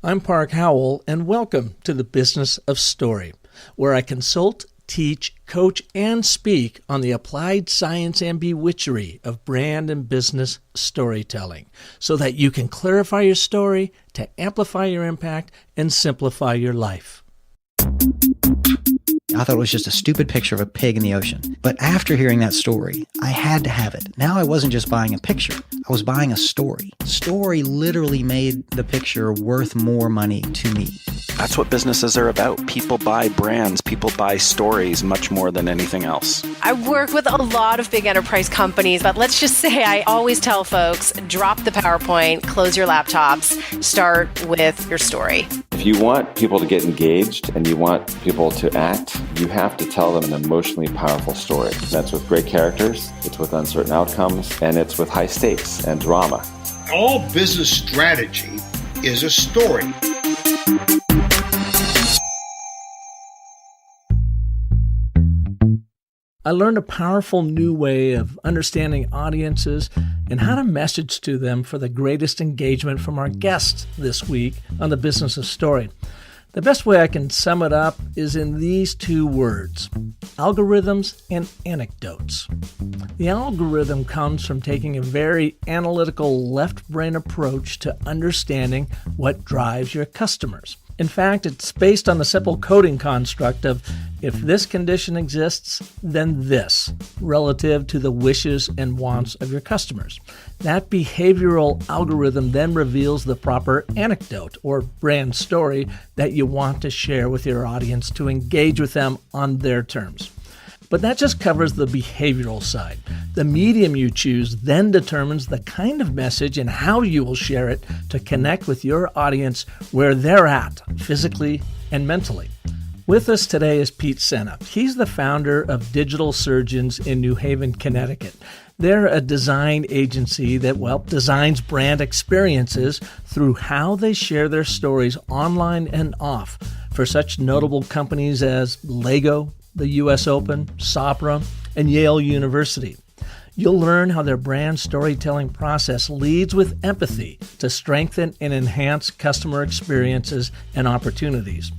I'm Park Howell, and welcome to the Business of Story, where I consult, teach, coach, and speak on the applied science and bewitchery of brand and business storytelling, so that you can clarify your story to amplify your impact and simplify your life. I thought it was just a stupid picture of a pig in the ocean. But after hearing that story, I had to have it. Now I wasn't just buying a picture. I was buying a story. Story literally made the picture worth more money to me. That's what businesses are about. People buy brands. People buy stories much more than anything else. I work with a lot of big enterprise companies, but let's just say I always tell folks, drop the PowerPoint, close your laptops, start with your story. If you want people to get engaged and you want people to act, you have to tell them an emotionally powerful story. That's with great characters, it's with uncertain outcomes, and it's with high stakes and drama. All business strategy is a story. I learned a powerful new way of understanding audiences and how to message to them for the greatest engagement from our guests this week on the Business of Story. The best way I can sum it up is in these two words: algorithms and anecdotes. The algorithm comes from taking a very analytical left-brain approach to understanding what drives your customers. In fact, it's based on the simple coding construct of if this condition exists, then this, relative to the wishes and wants of your customers. That behavioral algorithm then reveals the proper anecdote or brand story that you want to share with your audience to engage with them on their terms. But that just covers the behavioral side. The medium you choose then determines the kind of message and how you will share it to connect with your audience where they're at, physically and mentally. With us today is Pete Sena. He's the founder of Digital Surgeons in New Haven, Connecticut. They're a design agency that, designs brand experiences through how they share their stories online and off for such notable companies as Lego, the U.S. Open, Sabra, and Yale University. You'll learn how their brand storytelling process leads with empathy to strengthen and enhance customer experiences and opportunities.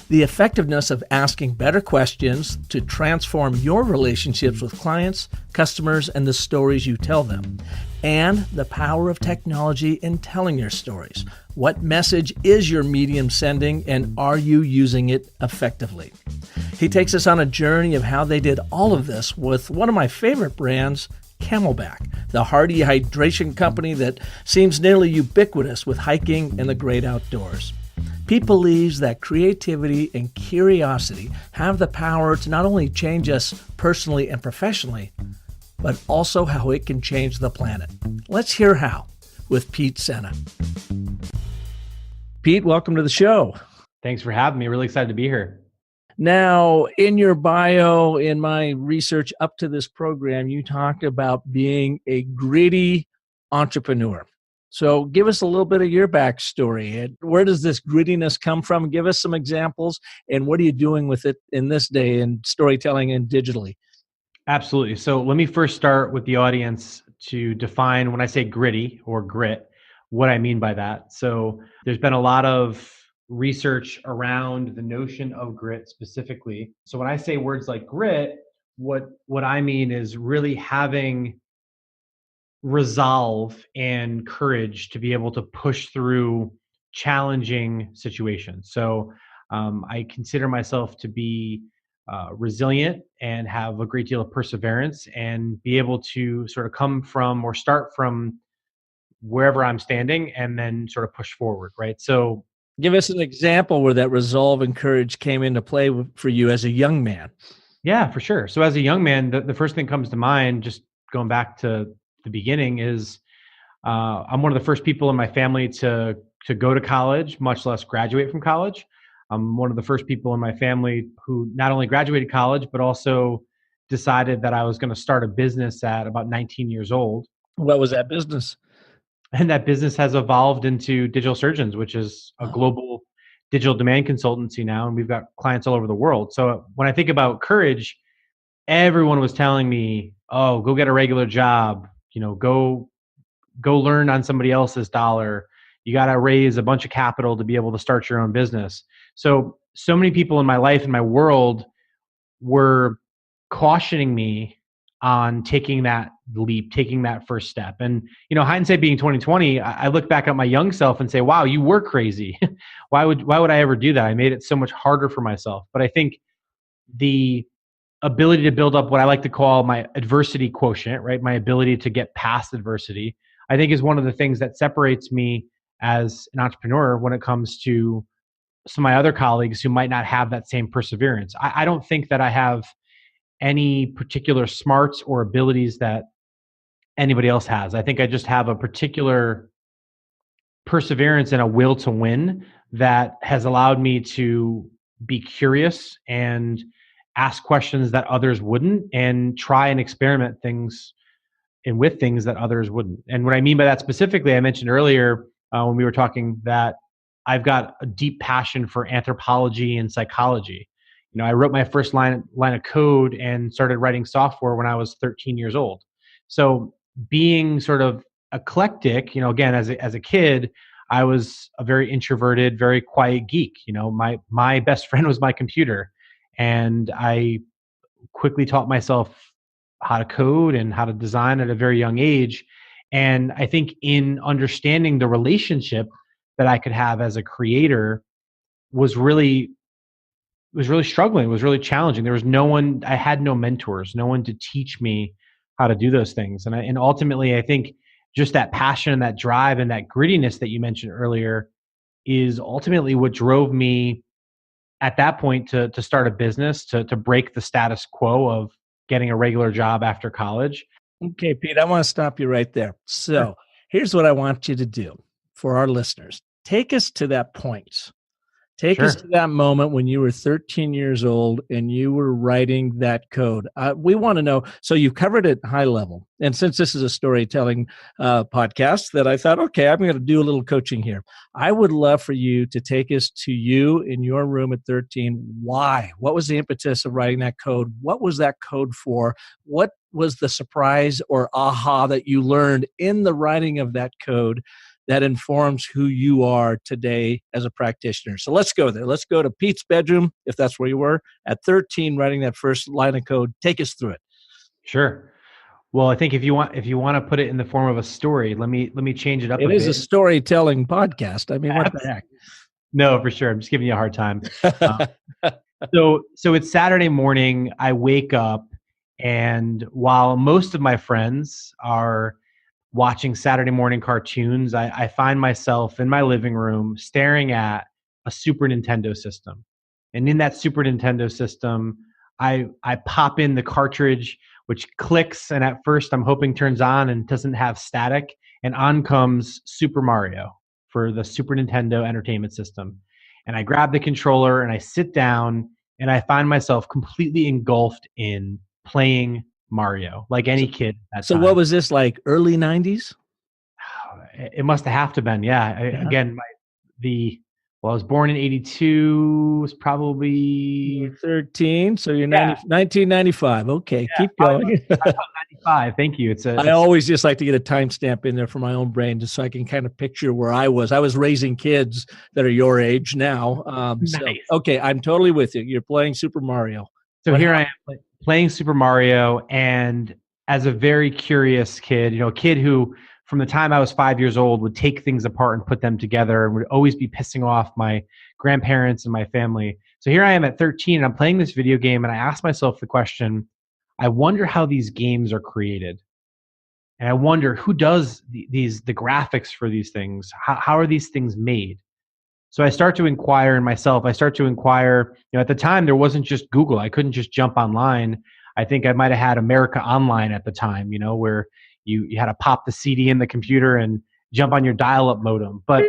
The effectiveness of asking better questions to transform your relationships with clients, customers, and the stories you tell them. And the power of technology in telling your stories. What message is your medium sending, and are you using it effectively? He takes us on a journey of how they did all of this with one of my favorite brands, Camelback, the hardy hydration company that seems nearly ubiquitous with hiking and the great outdoors. Pete believes that creativity and curiosity have the power to not only change us personally and professionally, but also how it can change the planet. Let's hear how with Pete Sena. Pete, welcome to the show. Thanks for having me. Really excited to be here. Now, in your bio, in my research up to this program, you talked about being a gritty entrepreneur. So give us a little bit of your backstory. Where does this grittiness come from? Give us some examples, and what are you doing with it in this day in storytelling and digitally? Absolutely. So let me first start with the audience to define, when I say gritty or grit, what I mean by that. So there's been a lot of research around the notion of grit specifically. So when I say words like grit, what I mean is really having resolve and courage to be able to push through challenging situations. So I consider myself to be resilient and have a great deal of perseverance and be able to sort of come from or start from wherever I'm standing and then sort of push forward, right? So give us an example where that resolve and courage came into play for you as a young man. Yeah, for sure. So as a young man, the first thing that comes to mind, just going back to the beginning, is I'm one of the first people in my family to go to college, much less graduate from college. I'm one of the first people in my family who not only graduated college, but also decided that I was going to start a business at about 19 years old. What was that business? And that business has evolved into Digital Surgeons, which is a global digital demand consultancy now. And we've got clients all over the world. So when I think about courage, everyone was telling me, oh, go get a regular job, go learn on somebody else's dollar, You got to raise a bunch of capital to be able to start your own business. So many people in my life, in my world, were cautioning me on taking that leap, taking that first step. And, hindsight being 2020, I look back at my young self and say, wow, you were crazy. Why would I ever do that? I made it so much harder for myself. But I think the ability to build up what I like to call my adversity quotient, right? My ability to get past adversity, I think is one of the things that separates me as an entrepreneur when it comes to some of my other colleagues who might not have that same perseverance. I don't think that I have any particular smarts or abilities that anybody else has. I think I just have a particular perseverance and a will to win that has allowed me to be curious and ask questions that others wouldn't, and try and experiment things and with things that others wouldn't. And what I mean by that specifically, I mentioned earlier when we were talking that I've got a deep passion for anthropology and psychology. I wrote my first line of code and started writing software when I was 13 years old. So being sort of eclectic, again, as a kid, I was a very introverted, very quiet geek. My best friend was my computer, and I quickly taught myself how to code and how to design at a very young age. And I think in understanding the relationship that I could have as a creator was really struggling, was really challenging. There was no one, I had no mentors, no one to teach me how to do those things. And ultimately, I think just that passion and that drive and that grittiness that you mentioned earlier is ultimately what drove me at that point to start a business, to break the status quo of getting a regular job after college. Okay, Pete, I want to stop you right there. So here's what I want you to do for our listeners. Take us to that point. Take us to that moment when you were 13 years old and you were writing that code. We want to know. So you've covered it high level. And since this is a storytelling podcast, that I thought, okay, I'm going to do a little coaching here. I would love for you to take us to you in your room at 13. Why? What was the impetus of writing that code? What was that code for? What was the surprise or aha that you learned in the writing of that code that informs who you are today as a practitioner? So let's go there. Let's go to Pete's bedroom, if that's where you were, at 13, writing that first line of code. Take us through it. Sure. Well, I think if you want to put it in the form of a story, let me change it up. It is a storytelling podcast. I mean, what the heck? No, for sure. I'm just giving you a hard time. So it's Saturday morning. I wake up, and while most of my friends are watching Saturday morning cartoons, I find myself in my living room staring at a Super Nintendo system. And in that Super Nintendo system, I pop in the cartridge, which clicks, and at first I'm hoping turns on and doesn't have static, and on comes Super Mario for the Super Nintendo Entertainment System. And I grab the controller and I sit down, and I find myself completely engulfed in playing Mario, like any kid at that So time. what was this, like early 90s? It must have to been, yeah. Again, I was born in 82, was probably 13, so you're 1995. Okay, keep going. 95. Thank you. I always just like to get a timestamp in there for my own brain, just so I can kind of picture where I was. I was raising kids that are your age now. Nice. So, okay, I'm totally with you. You're playing Super Mario. So here I am playing Super Mario, and as a very curious kid, a kid who from the time I was 5 years old would take things apart and put them together and would always be pissing off my grandparents and my family. So here I am at 13 and I'm playing this video game, and I asked myself the question, I wonder how these games are created. And I wonder who does the graphics for these things. How are these things made? So I start to inquire in myself. I start to inquire, at the time there wasn't just Google. I couldn't just jump online. I think I might have had America Online at the time, where you had to pop the CD in the computer and jump on your dial-up modem. But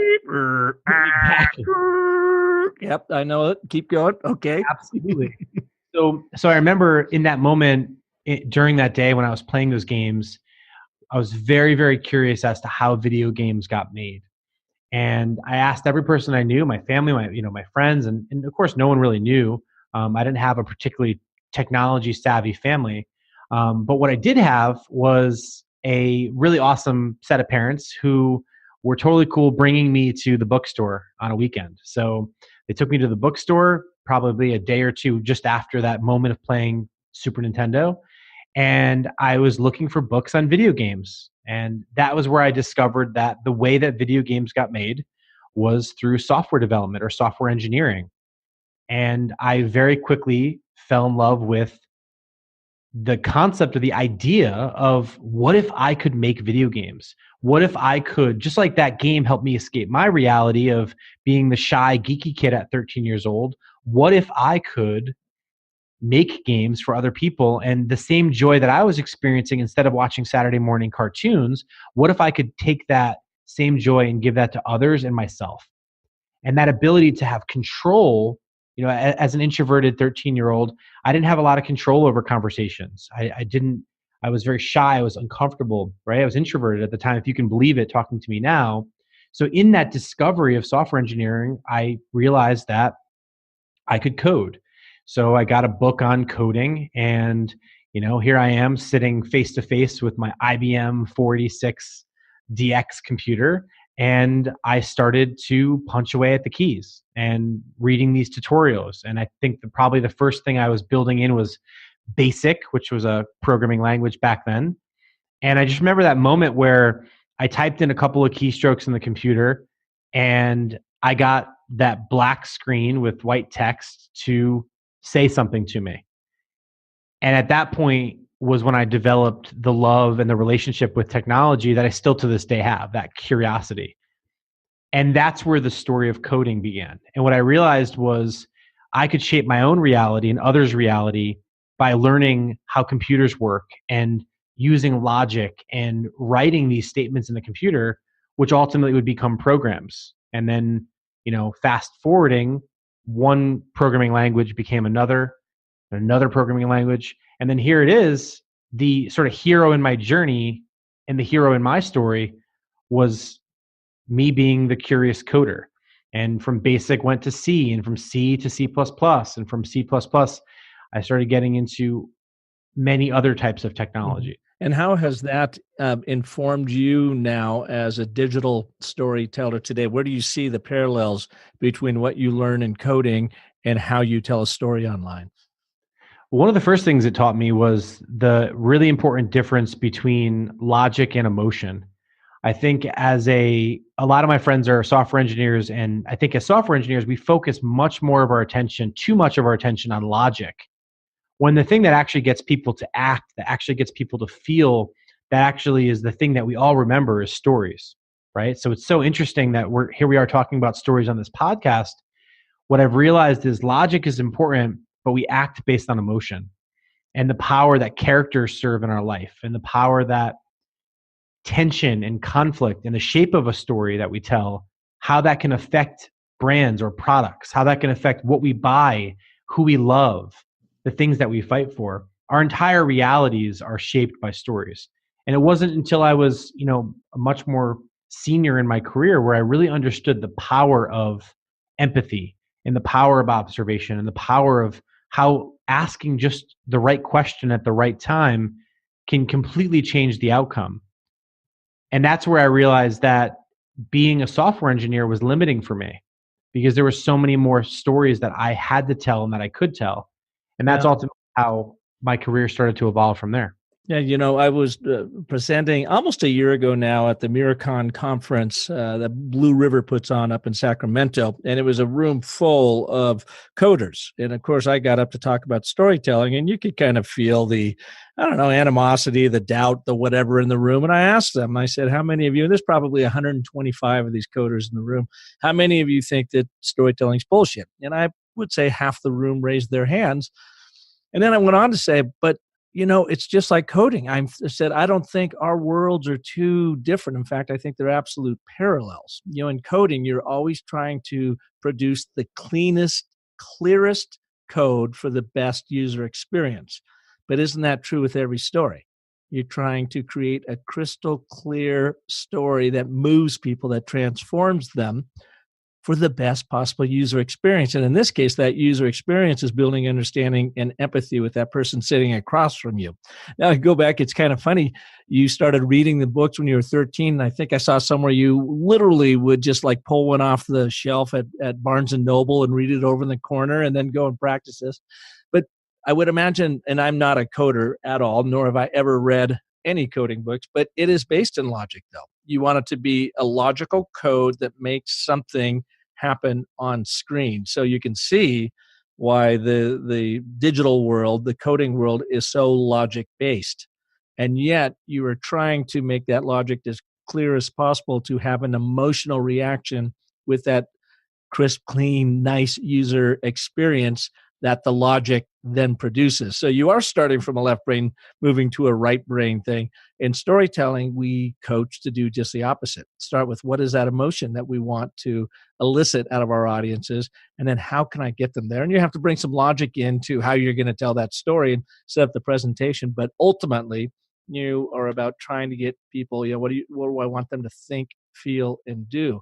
Yep, I know it. Keep going. Okay. Absolutely. So I remember in that moment, during that day when I was playing those games, I was very, very curious as to how video games got made. And I asked every person I knew, my family, my friends, and of course, no one really knew. I didn't have a particularly technology savvy family. But what I did have was a really awesome set of parents who were totally cool bringing me to the bookstore on a weekend. So they took me to the bookstore probably a day or two just after that moment of playing Super Nintendo. And I was looking for books on video games. And that was where I discovered that the way that video games got made was through software development or software engineering. And I very quickly fell in love with the concept of the idea of what if I could make video games? What if I could, just like that game helped me escape my reality of being the shy, geeky kid at 13 years old? What if I could make games for other people and the same joy that I was experiencing instead of watching Saturday morning cartoons? What if I could take that same joy and give that to others and myself? And that ability to have control, as an introverted 13-year-old, I didn't have a lot of control over conversations. I was very shy. I was uncomfortable, right? I was introverted at the time, if you can believe it, talking to me now. So in that discovery of software engineering, I realized that I could code. So I got a book on coding, and here I am sitting face to face with my IBM 486 DX computer, and I started to punch away at the keys and reading these tutorials. And I think probably the first thing I was building in was BASIC, which was a programming language back then. And I just remember that moment where I typed in a couple of keystrokes in the computer, and I got that black screen with white text to say something to me. And at that point was when I developed the love and the relationship with technology that I still to this day have, that curiosity. And that's where the story of coding began. And what I realized was I could shape my own reality and others' reality by learning how computers work and using logic and writing these statements in the computer, which ultimately would become programs. And then, fast forwarding, one programming language became another programming language. And then here it is, the sort of hero in my journey and the hero in my story was me being the curious coder. And from BASIC went to C, and from C to C++, and from C++, I started getting into many other types of technology. And how has that informed you now as a digital storyteller today? Where do you see the parallels between what you learn in coding and how you tell a story online? One of the first things it taught me was the really important difference between logic and emotion. I think a lot of my friends are software engineers, and I think as software engineers, we focus too much of our attention on logic, when the thing that actually gets people to act, that actually gets people to feel, that actually is the thing that we all remember is stories, right? So it's so interesting that we are talking about stories on this podcast. What I've realized is logic is important, but we act based on emotion and the power that characters serve in our life, and the power that tension and conflict and the shape of a story that we tell, how that can affect brands or products, how that can affect what we buy, who we love, the things that we fight for. Our entire realities are shaped by stories. And it wasn't until I was, much more senior in my career where I really understood the power of empathy and the power of observation and the power of how asking just the right question at the right time can completely change the outcome. And that's where I realized that being a software engineer was limiting for me, because there were so many more stories that I had to tell and that I could tell. And that's ultimately how my career started to evolve from there. Yeah, I was presenting almost a year ago now at the Miracon conference that Blue River puts on up in Sacramento, and it was a room full of coders. And of course, I got up to talk about storytelling, and you could kind of feel the, animosity, the doubt, the whatever in the room. And I asked them, I said, how many of you, and there's probably 125 of these coders in the room, how many of you think that storytelling's bullshit? And I would say half the room raised their hands. And then I went on to say, but it's just like coding. I said, I don't think our worlds are too different. In fact, I think they're absolute parallels. In coding, you're always trying to produce the cleanest, clearest code for the best user experience. But isn't that true with every story? You're trying to create a crystal clear story that moves people, that transforms them. for the best possible user experience. And in this case, that user experience is building understanding and empathy with that person sitting across from you. Now, I go back, it's kind of funny. You started reading the books when you were 13. And I think I saw somewhere you literally would just like pull one off the shelf at Barnes and Noble and read it over in the corner and then go and practice this. But I would imagine, and I'm not a coder at all, nor have I ever read any coding books, but it is based in logic, though. You want it to be a logical code that makes something happen on screen. So you can see why the digital world, the coding world, is so logic-based. And yet you are trying to make that logic as clear as possible to have an emotional reaction with that crisp, clean, nice user experience that the logic then produces. So you are starting from a left brain, moving to a right brain thing. In storytelling, we coach to do just the opposite. Start with what is that emotion that we want to elicit out of our audiences, and then how can I get them there? And you have to bring some logic into how you're going to tell that story and set up the presentation. But ultimately, you are about trying to get people, what do I want them to think, feel, and do?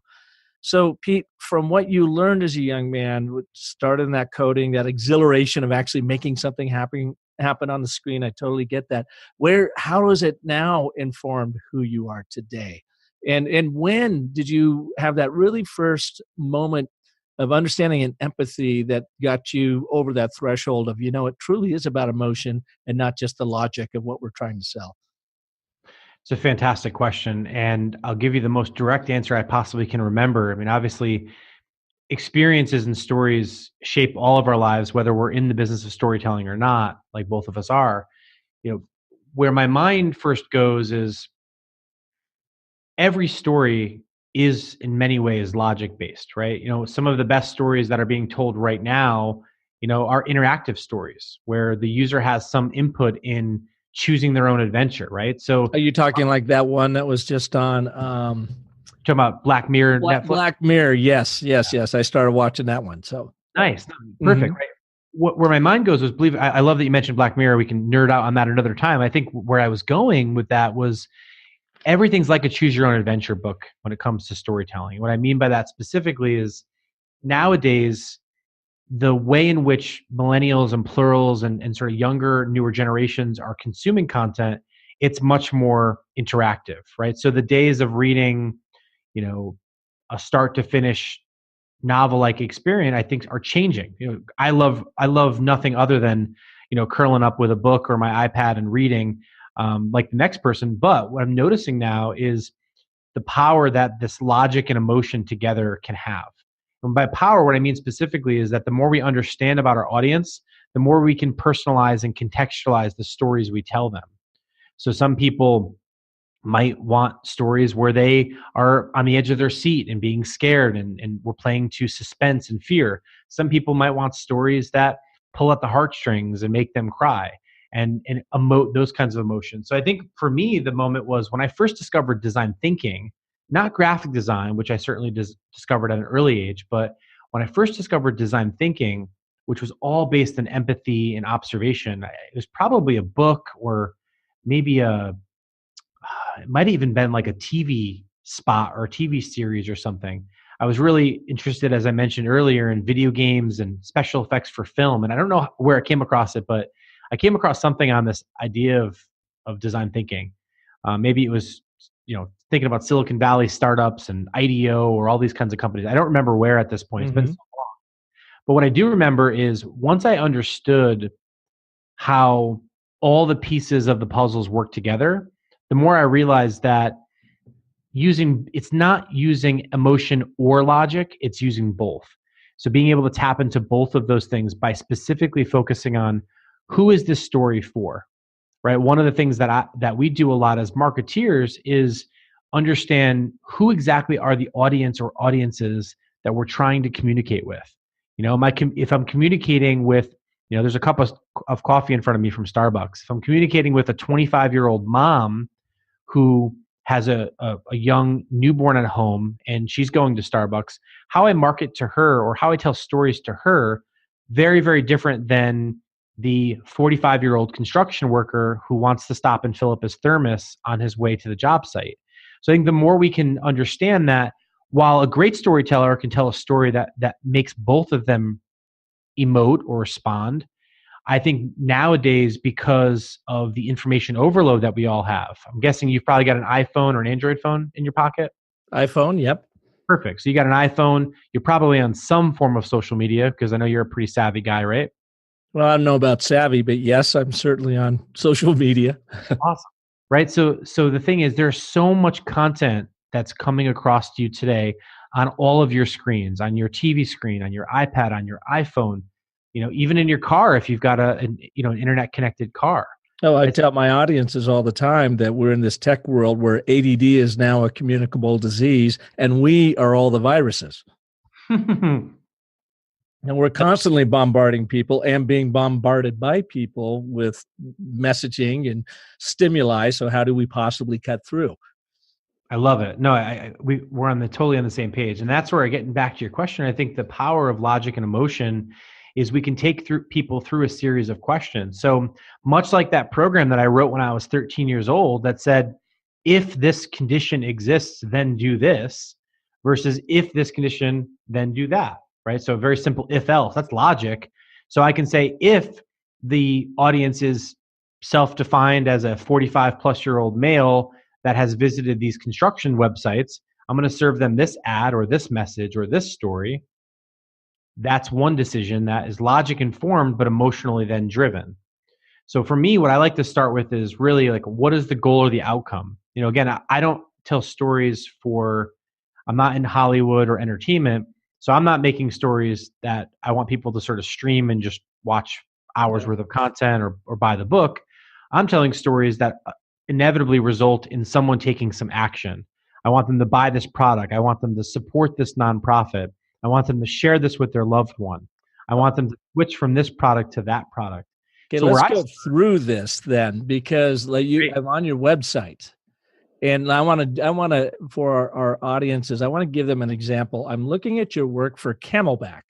So, Pete, from what you learned as a young man, started in that coding, that exhilaration of actually making something happen on the screen, I totally get that. How has it now informed who you are today? And when did you have that really first moment of understanding and empathy that got you over that threshold of, it truly is about emotion and not just the logic of what we're trying to sell? It's a fantastic question. And I'll give you the most direct answer I possibly can remember. I mean, obviously, experiences and stories shape all of our lives, whether we're in the business of storytelling or not, like both of us are. Where my mind first goes is every story is in many ways logic based, right? Some of the best stories that are being told right now, are interactive stories where the user has some input in choosing their own adventure, right? So are you talking like that one that was just on talking about Black Mirror, Netflix? Black Mirror, yes. I started watching that one. So nice, perfect, right? Where my mind goes was, I love that you mentioned Black Mirror. We can nerd out on that another time. I think where I was going with that was everything's like a choose your own adventure book when it comes to storytelling. What I mean by that specifically is nowadays, the way in which millennials and plurals and sort of younger, newer generations are consuming content, it's much more interactive, right? So the days of reading, a start to finish novel-like experience, I think, are changing. I love nothing other than, curling up with a book or my iPad and reading like the next person. But what I'm noticing now is the power that this logic and emotion together can have. And by power, what I mean specifically is that the more we understand about our audience, the more we can personalize and contextualize the stories we tell them. So some people might want stories where they are on the edge of their seat and being scared and we're playing to suspense and fear. Some people might want stories that pull at the heartstrings and make them cry and emote those kinds of emotions. So I think for me, the moment was when I first discovered design thinking, not graphic design, which I certainly discovered at an early age, but when I first discovered design thinking, which was all based on empathy and observation, it was probably a book or maybe it might have even been like a TV spot or a TV series or something. I was really interested, as I mentioned earlier, in video games and special effects for film. And I don't know where I came across it, but I came across something on this idea of design thinking. Maybe it was, thinking about Silicon Valley startups and IDEO or all these kinds of companies. I don't remember where at this point. It's been so long. But what I do remember is once I understood how all the pieces of the puzzles work together, the more I realized that it's not using emotion or logic, it's using both. So being able to tap into both of those things by specifically focusing on who is this story for, right? One of the things that we do a lot as marketeers is understand who exactly are the audience or audiences that we're trying to communicate with. If I'm communicating with, there's a cup of coffee in front of me from Starbucks. If I'm communicating with a 25-year-old mom who has a young newborn at home and she's going to Starbucks, how I market to her or how I tell stories to her, very, very different than the 45-year-old construction worker who wants to stop and fill up his thermos on his way to the job site. So I think the more we can understand that while a great storyteller can tell a story that makes both of them emote or respond, I think nowadays, because of the information overload that we all have, I'm guessing you've probably got an iPhone or an Android phone in your pocket. iPhone, yep. Perfect. So you got an iPhone. You're probably on some form of social media because I know you're a pretty savvy guy, right? Well, I don't know about savvy, but yes, I'm certainly on social media. Awesome. Right. So the thing is, there's so much content that's coming across to you today on all of your screens, on your TV screen, on your iPad, on your iPhone, even in your car if you've got an internet connected car. Oh, I tell my audiences all the time that we're in this tech world where ADD is now a communicable disease, and we are all the viruses. And we're constantly bombarding people and being bombarded by people with messaging and stimuli. So how do we possibly cut through? I love it. No, we're totally on the same page. And that's where, getting back to your question, I think the power of logic and emotion is we can take people through a series of questions. So much like that program that I wrote when I was 13 years old that said, if this condition exists, then do this, versus if this condition, then do that, right? So very simple if else, that's logic. So I can say, if the audience is self-defined as a 45 plus year old male that has visited these construction websites, I'm going to serve them this ad or this message or this story. That's one decision that is logic informed, but emotionally then driven. So for me, what I like to start with is really like, what is the goal or the outcome? Again, I don't tell stories I'm not in Hollywood or entertainment. So I'm not making stories that I want people to sort of stream and just watch hours worth of content or buy the book. I'm telling stories that inevitably result in someone taking some action. I want them to buy this product. I want them to support this nonprofit. I want them to share this with their loved one. I want them to switch from this product to that product. Okay, so let's go through this then, because I'm on your website, and I want to for our audiences, I want to give them an example. I'm looking at your work for Camelback,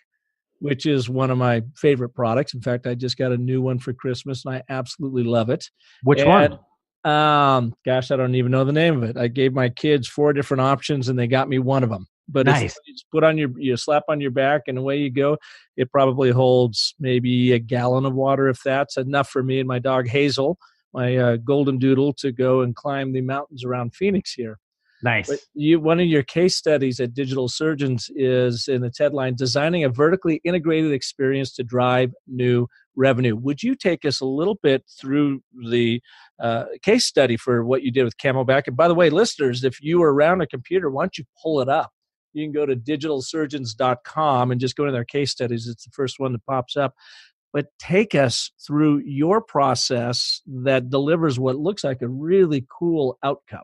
which is one of my favorite products. In fact, I just got a new one for Christmas, and I absolutely love it. Which one? Gosh, I don't even know the name of it. I gave my kids 4 different options, and they got me one of them. But nice. It's put on you slap on your back, and away you go. It probably holds maybe a gallon of water, if that's enough for me and my dog Hazel, my golden doodle, to go and climb the mountains around Phoenix here. Nice. But one of your case studies at Digital Surgeons is in its headline, designing a vertically integrated experience to drive new revenue. Would you take us a little bit through the case study for what you did with Camelback? And by the way, listeners, if you are around a computer, why don't you pull it up? You can go to digitalsurgeons.com and just go to their case studies. It's the first one that pops up. But take us through your process that delivers what looks like a really cool outcome.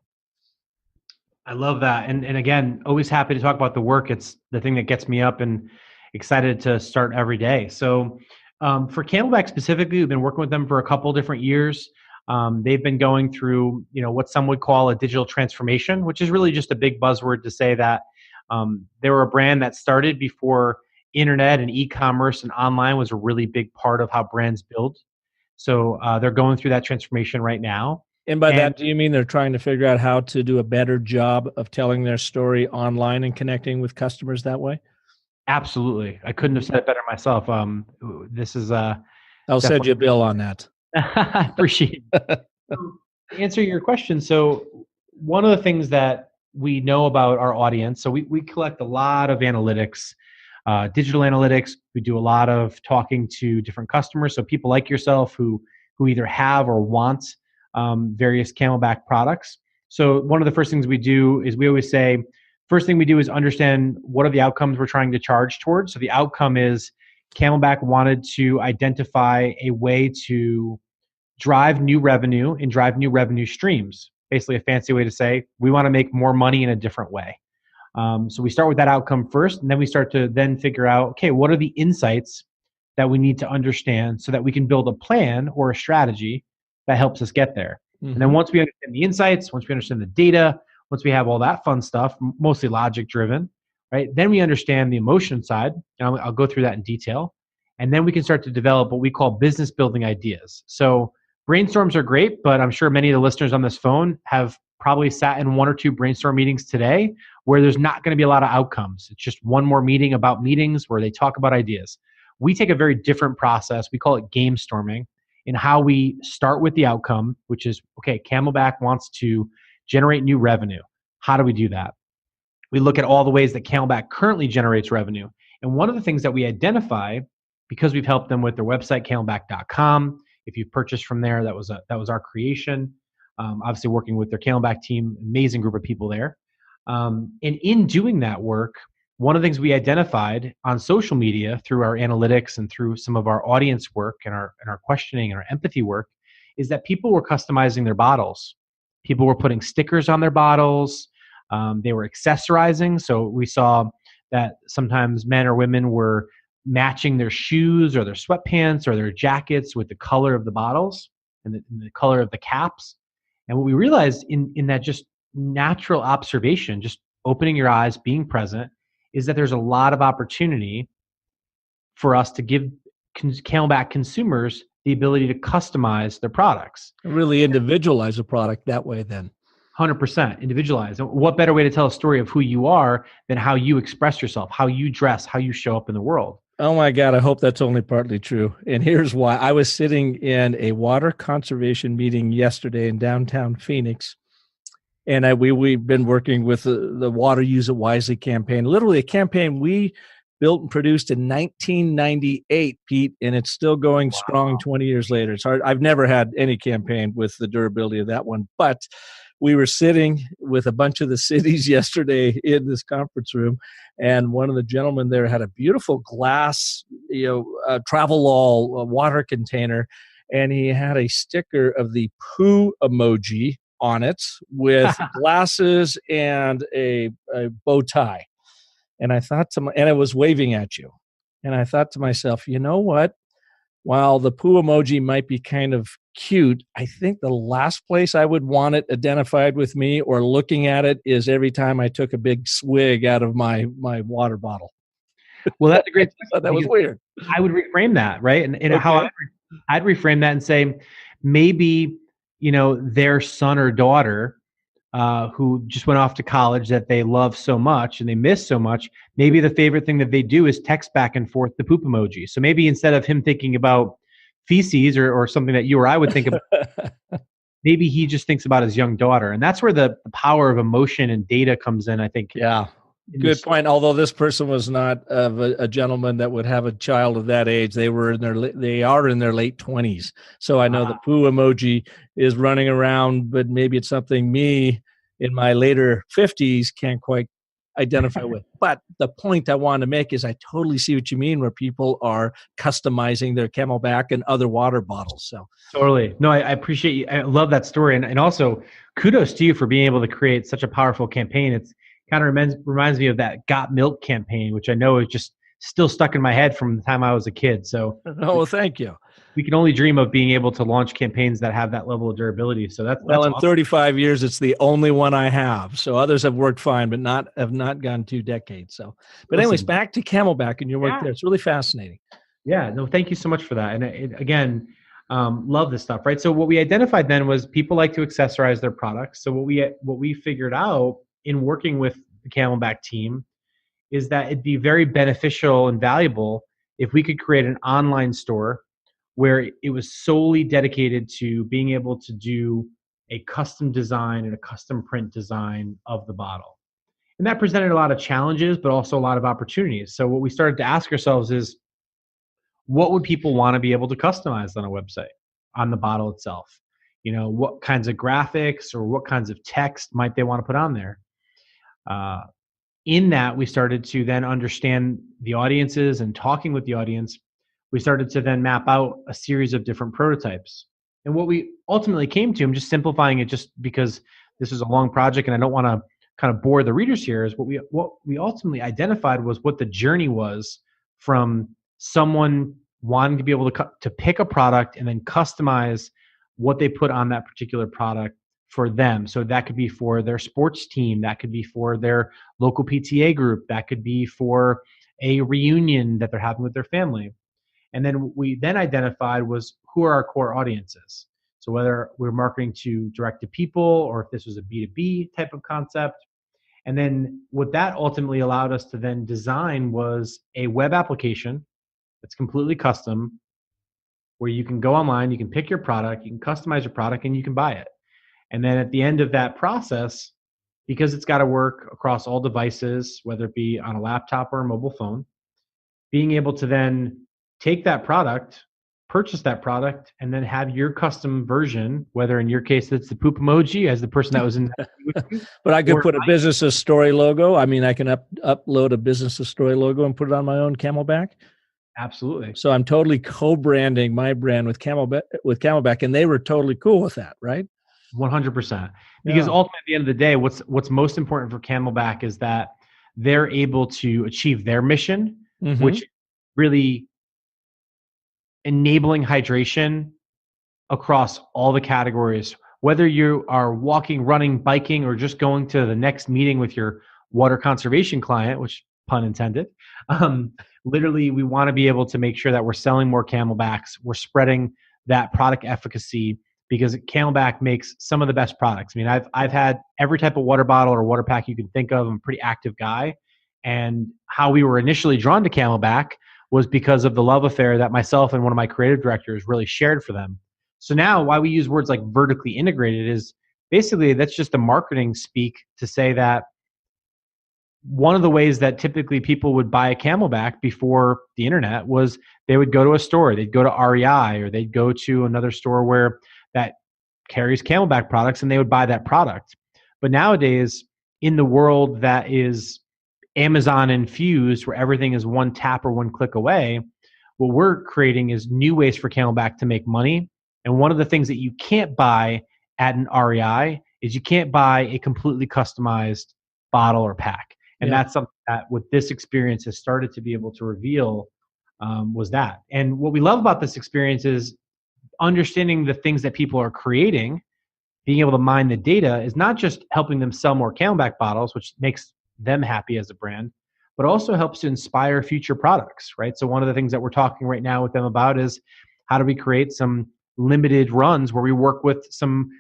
I love that. And again, always happy to talk about the work. It's the thing that gets me up and excited to start every day. So for Camelback specifically, we've been working with them for a couple different years. They've been going through, what some would call a digital transformation, which is really just a big buzzword to say that they were a brand that started before internet and e-commerce and online was a really big part of how brands build. So they're going through that transformation right now. And by that, do you mean they're trying to figure out how to do a better job of telling their story online and connecting with customers that way? Absolutely. I couldn't have said it better myself. This is I'll send you a bill on that. I appreciate it. To answer your question, so one of the things that we know about our audience, so we collect a lot of analytics, digital analytics. We do a lot of talking to different customers, so people like yourself who either have or want various Camelback products. So one of the first things we do is we always say, first thing we do is understand what are the outcomes we're trying to charge towards. So the outcome is Camelback wanted to identify a way to drive new revenue and drive new revenue streams. Basically a fancy way to say we want to make more money in a different way. So we start with that outcome first, and then we start to then figure out, okay, what are the insights that we need to understand so that we can build a plan or a strategy that helps us get there. Mm-hmm. And then once we understand the insights, once we understand the data, once we have all that fun stuff, mostly logic driven, right? Then we understand the emotion side, and I'll go through that in detail. And then we can start to develop what we call business building ideas. So brainstorms are great, but I'm sure many of the listeners on this phone have probably sat in 1 or 2 brainstorm meetings today where there's not going to be a lot of outcomes. It's just one more meeting about meetings where they talk about ideas. We take a very different process. We call it game storming, in how we start with the outcome, which is, okay, Camelback wants to generate new revenue. How do we do that? We look at all the ways that Camelback currently generates revenue. And one of the things that we identify, because we've helped them with their website, camelback.com. If you've purchased from there, that was our creation. Obviously working with their Camelback team, amazing group of people there. And in doing that work, one of the things we identified on social media through our analytics and through some of our audience work and our questioning and our empathy work is that people were customizing their bottles. People were putting stickers on their bottles. They were accessorizing. So we saw that sometimes men or women were matching their shoes or their sweatpants or their jackets with the color of the bottles and the color of the caps. And what we realized in that just natural observation, just opening your eyes, being present, is that there's a lot of opportunity for us to give Camelback consumers the ability to customize their products. Really individualize a product that way then. 100% individualized. And what better way to tell a story of who you are than how you express yourself, how you dress, how you show up in the world. Oh my God, I hope that's only partly true. And here's why. I was sitting in a water conservation meeting yesterday in downtown Phoenix. And we've been working with the Water Use It Wisely campaign, literally a campaign we built and produced in 1998, Pete, and it's still going strong 20 years later. It's hard. I've never had any campaign with the durability of that one, but we were sitting with a bunch of the cities yesterday in this conference room, and one of the gentlemen there had a beautiful glass, Travelall water container, and he had a sticker of the poo emoji on it with glasses and a bow tie. And I thought and I was waving at you. And I thought to myself, you know what? While the poo emoji might be kind of cute, I think the last place I would want it identified with me or looking at it is every time I took a big swig out of my water bottle. Well, that's a great thought that was weird. I would reframe that, right? And Okay. how I'd reframe that and say, maybe, their son or daughter who just went off to college that they love so much and they miss so much, maybe the favorite thing that they do is text back and forth the poop emoji. So maybe instead of him thinking about feces or something that you or I would think about, maybe he just thinks about his young daughter. And that's where the power of emotion and data comes in, I think. Yeah. Good point. Although this person was not a gentleman that would have a child of that age, they are in their late 20s. So I know the poo emoji is running around, but maybe it's something me in my later 50s can't quite identify with. But the point I want to make is I totally see what you mean, where people are customizing their Camelback and other water bottles. So totally. No, I appreciate you. I love that story, and also kudos to you for being able to create such a powerful campaign. It's kind of reminds me of that Got Milk campaign, which I know is just still stuck in my head from the time I was a kid. So, well, thank you. We can only dream of being able to launch campaigns that have that level of durability. So that's in awesome. 35 years, it's the only one I have. So others have worked fine, but have not gone 2 decades. So, but anyways, back to Camelback and your work there. It's really fascinating. Yeah, no, thank you so much for that. And again, love this stuff, right? So what we identified then was people like to accessorize their products. So what we figured out in working with the Camelback team is that it'd be very beneficial and valuable if we could create an online store where it was solely dedicated to being able to do a custom design and a custom print design of the bottle. And that presented a lot of challenges, but also a lot of opportunities. So what we started to ask ourselves is, what would people want to be able to customize on a website, on the bottle itself? What kinds of graphics or what kinds of text might they want to put on there? In that, we started to then understand the audiences, and talking with the audience, we started to then map out a series of different prototypes. And what we ultimately came to, I'm just simplifying it just because this is a long project and I don't want to kind of bore the readers here, is what we ultimately identified was what the journey was from someone wanting to be able to pick a product and then customize what they put on that particular product for them. So that could be for their sports team, that could be for their local PTA group, that could be for a reunion that they're having with their family. And then what we then identified was, who are our core audiences? So whether we're marketing to direct to people or if this was a B2B type of concept. And then what that ultimately allowed us to then design was a web application that's completely custom, where you can go online, you can pick your product, you can customize your product, and you can buy it. And then at the end of that process, because it's got to work across all devices, whether it be on a laptop or a mobile phone, being able to then take that product, purchase that product, and then have your custom version, whether in your case it's the poop emoji as the person that was in that with you, But I could or put a business story logo. I mean, I can upload a business story logo and put it on my own Camelback. absolutely. So I'm totally co-branding my brand with Camelback, and they were totally cool with that, right? 100%. Because Yeah. ultimately, at the end of the day, what's most important for Camelback is that they're able to achieve their mission, Mhm. which really enabling hydration across all the categories. Whether you are walking, running, biking, or just going to the next meeting with your water conservation client, which pun intended, literally we want to be able to make sure that we're selling more Camelbacks. We're spreading that product efficacy because Camelback makes some of the best products. I mean, I've had every type of water bottle or water pack you can think of. I'm a pretty active guy. And how we were initially drawn to Camelback was because of the love affair that myself and one of my creative directors really shared for them. So now why we use words like vertically integrated is basically that's just the marketing speak to say that one of the ways that typically people would buy a Camelback before the internet was they would go to a store, they'd go to REI, or they'd go to another store where that carries Camelback products and they would buy that product. But nowadays, in the world that is Amazon infused, where everything is one tap or one click away, what we're creating is new ways for Camelback to make money. And one of the things that you can't buy at an REI is you can't buy a completely customized bottle or pack. And Yeah. that's something that with this experience has started to be able to reveal was that. And what we love about this experience is understanding the things that people are creating, being able to mine the data is not just helping them sell more Camelback bottles, which makes them happy as a brand, but also helps to inspire future products, right? So one of the things that we're talking right now with them about is how do we create some limited runs where we work with some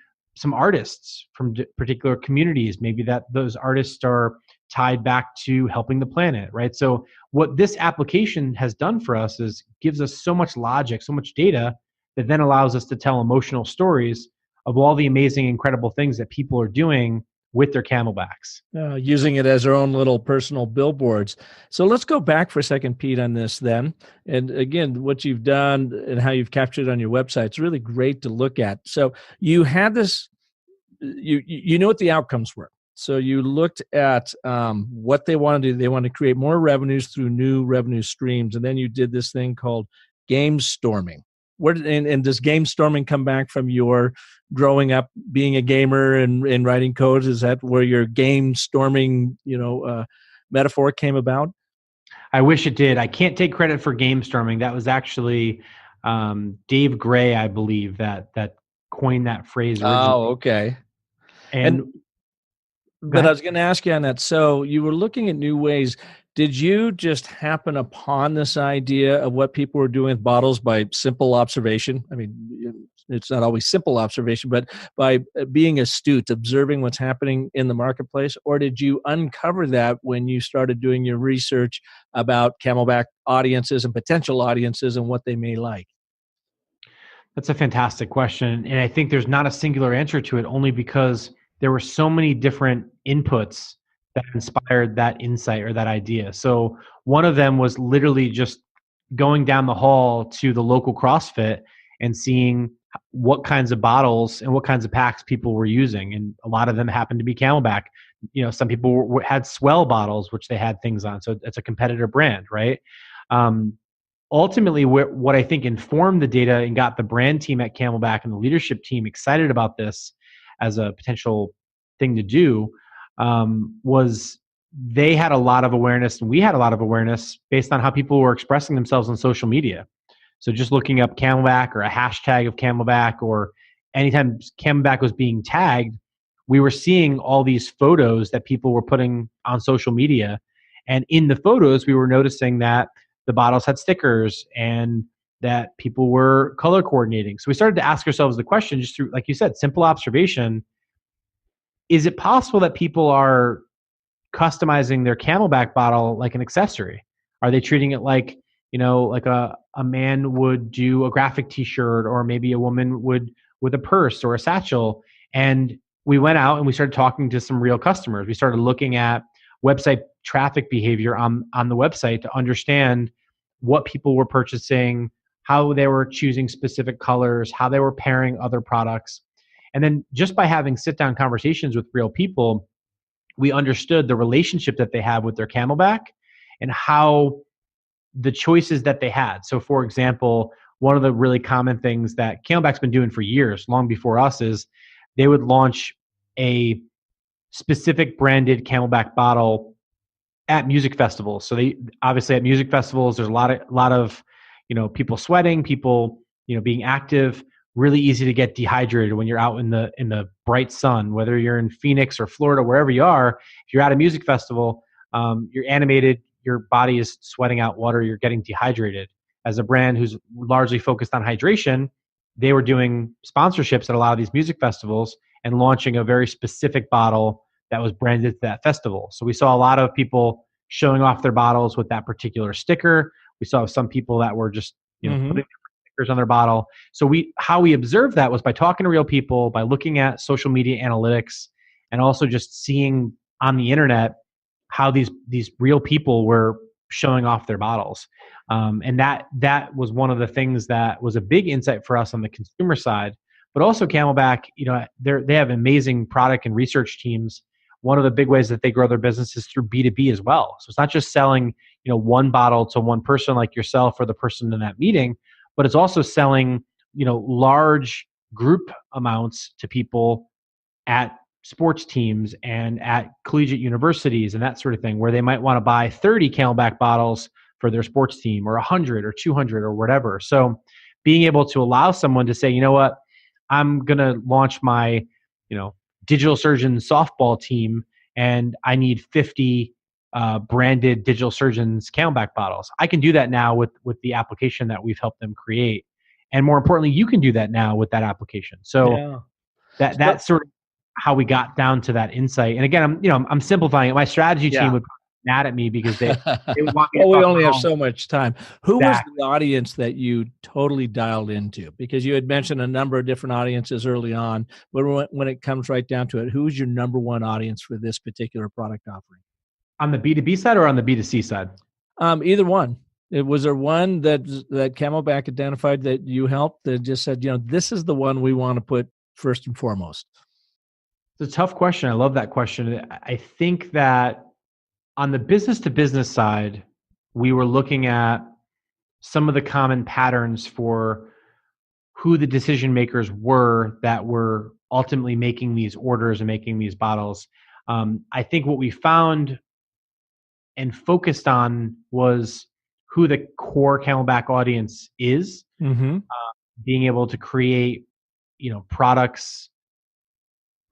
artists from particular communities, maybe that those artists are tied back to helping the planet, right? So what this application has done for us is gives us so much logic, so much data that then allows us to tell emotional stories of all the amazing, incredible things that people are doing with their Camelbacks. Using it as their own little personal billboards. So let's go back for a second, Pete, on this then. And again, what you've done and how you've captured it on your website, it's really great to look at. So you had this, you know what the outcomes were. So you looked at what they wanted to do. They wanted to create more revenues through new revenue streams. And then you did this thing called game storming. And does game storming come back from your growing up being a gamer and writing code? Is that where your game storming, metaphor came about? I wish it did. I can't take credit for game storming. That was actually Dave Gray, I believe, that coined that phrase originally. Oh, okay. And but I was going to ask you on that. So you were looking at new ways. Did you just happen upon this idea of what people were doing with bottles by simple observation? I mean, it's not always simple observation, but by being astute, observing what's happening in the marketplace? Or did you uncover that when you started doing your research about Camelback audiences and potential audiences and what they may like? That's a fantastic question. And I think there's not a singular answer to it, only because there were so many different inputs that inspired that insight or that idea. So one of them was literally just going down the hall to the local CrossFit and seeing what kinds of bottles and what kinds of packs people were using. And a lot of them happened to be Camelback. Some people had Swell bottles, which they had things on. So it's a competitor brand, right? Ultimately, what I think informed the data and got the brand team at Camelback and the leadership team excited about this as a potential thing to do was they had a lot of awareness and we had a lot of awareness based on how people were expressing themselves on social media. So just looking up Camelback or a hashtag of Camelback, or anytime Camelback was being tagged, we were seeing all these photos that people were putting on social media. And in the photos, we were noticing that the bottles had stickers and that people were color coordinating. So we started to ask ourselves the question, just through, like you said, simple observation. Is it possible that people are customizing their Camelback bottle like an accessory? Are they treating it like, like a man would do a graphic t-shirt, or maybe a woman would with a purse or a satchel? And we went out and we started talking to some real customers. We started looking at website traffic behavior on the website to understand what people were purchasing, how they were choosing specific colors, how they were pairing other products. And then just by having sit-down conversations with real people, we understood the relationship that they have with their Camelback and how the choices that they had. So for example, one of the really common things that Camelback's been doing for years, long before us, is they would launch a specific branded Camelback bottle at music festivals. So they obviously, at music festivals, there's a lot of people sweating, people being active. Really easy to get dehydrated when you're out in the bright sun, whether you're in Phoenix or Florida, wherever you are. If you're at a music festival, you're animated, your body is sweating out water, you're getting dehydrated. As a brand who's largely focused on hydration, they were doing sponsorships at a lot of these music festivals and launching a very specific bottle that was branded to that festival. So we saw a lot of people showing off their bottles with that particular sticker. We saw some people that were just putting stickers on their bottle. So how we observed that was by talking to real people, by looking at social media analytics, and also just seeing on the internet how these real people were showing off their bottles. And that was one of the things that was a big insight for us on the consumer side. But also Camelback, they have amazing product and research teams. One of the big ways that they grow their business is through B2B as well. So it's not just selling, one bottle to one person like yourself or the person in that meeting, but it's also selling, large group amounts to people at sports teams and at collegiate universities and that sort of thing, where they might want to buy 30 Camelback bottles for their sports team, or 100 or 200 or whatever. So being able to allow someone to say, you know what, I'm going to launch my, digital surgeon softball team, and I need 50 branded digital surgeons Camelback bottles. I can do that now with the application that we've helped them create. And more importantly, you can do that now with that application. So that's sort of how we got down to that insight. And again, I'm simplifying it. My strategy team would be mad at me because they would want me to we talk only have about so much time. Who was the audience that you totally dialed into? Because you had mentioned a number of different audiences early on, but when it comes right down to it, who's your number one audience for this particular product offering? On the B2B side or on the B2C side? Either one. Was there one that Camelback identified that you helped that just said, this is the one we want to put first and foremost? It's a tough question. I love that question. I think that on the business to business side, we were looking at some of the common patterns for who the decision makers were that were ultimately making these orders and making these bottles. I think what we found and focused on was who the core Camelback audience is, being able to create, products.